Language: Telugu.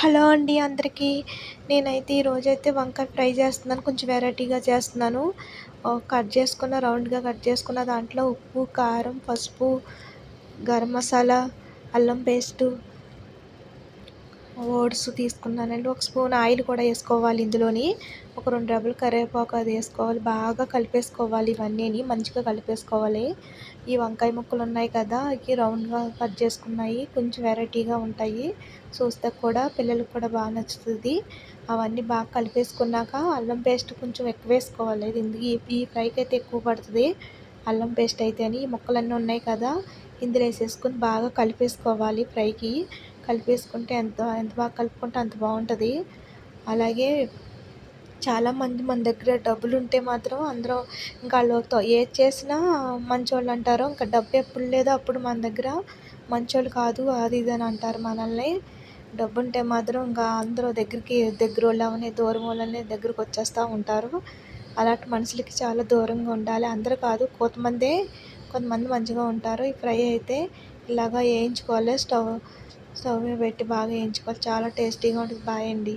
హలో అండి అందరికీ. నేనైతే ఈరోజైతే వంకాయ ఫ్రై చేస్తున్నాను. కొంచెం వెరైటీగా చేస్తున్నాను. రౌండ్‌గా కట్ చేసుకున్న దాంట్లో ఉప్పు, కారం, పసుపు, గరం మసాలా, అల్లం పేస్టు, ఓట్స్ తీసుకున్నానండి. ఒక స్పూన్ ఆయిల్ కూడా వేసుకోవాలి ఇందులోని. ఒక 2 రెబ్బలు కరివేపాకు అది వేసుకోవాలి. బాగా కలిపేసుకోవాలి ఇవన్నీని. మంచిగా కలిపేసుకోవాలి. ఈ వంకాయ ముక్కలు ఉన్నాయి కదా! ఇవి రౌండ్‌గా కట్ చేసుకున్నాయి. కొంచెం వెరైటీగా ఉంటాయి. చూస్తే కూడా పిల్లలకి కూడా బాగా నచ్చుతది. అవన్నీ బాగా కలిపేసుకున్నాక అల్లం పేస్ట్ కొంచెం ఎక్కువ వేసుకోవాలి. ఈ ఫ్రైకి అయితే ఎక్కువ పడుతది. అల్లం పేస్ట్ అయితేని ఈ ముక్కలన్నీ ఉన్నాయి కదా! ఇందులో వేసేసుకొని బాగా కలిపేసుకోవాలి ఫ్రైకి. కలిపేసుకుంటే ఎంత ఎంత బాగా కలుపుకుంటే అంత బాగుంటుంది. అలాగే చాలామంది మన దగ్గర డబ్బులుంటే మాత్రం అందరూ ఇంకా ఆళ్ళతో ఏది చేసినా మంచోళ్ళు అంటారు. ఇంకా డబ్బు ఎప్పుడు లేదో అప్పుడు మన దగ్గర మంచోళ్ళు కాదు అది ఇది అని అంటారు మనల్ని. డబ్బుంటే మాత్రం ఇంకా అందరూ దగ్గరోళ్ళు అవని దూరమోళ్ళని దగ్గరికి వచ్చేస్తూ ఉంటారు. అలాంటి మనుషులకి చాలా దూరంగా ఉండాలి. అందరూ కాదు కొంతమంది మంచిగా ఉంటారు. ఈ ఫ్రై అయితే ఇలాగా వేయించుకోవాలి. స్టవ్ మీద పెట్టి బాగా వేయించుకోవాలి. చాలా టేస్టీగా ఉంటుంది. బాయ్ అండి.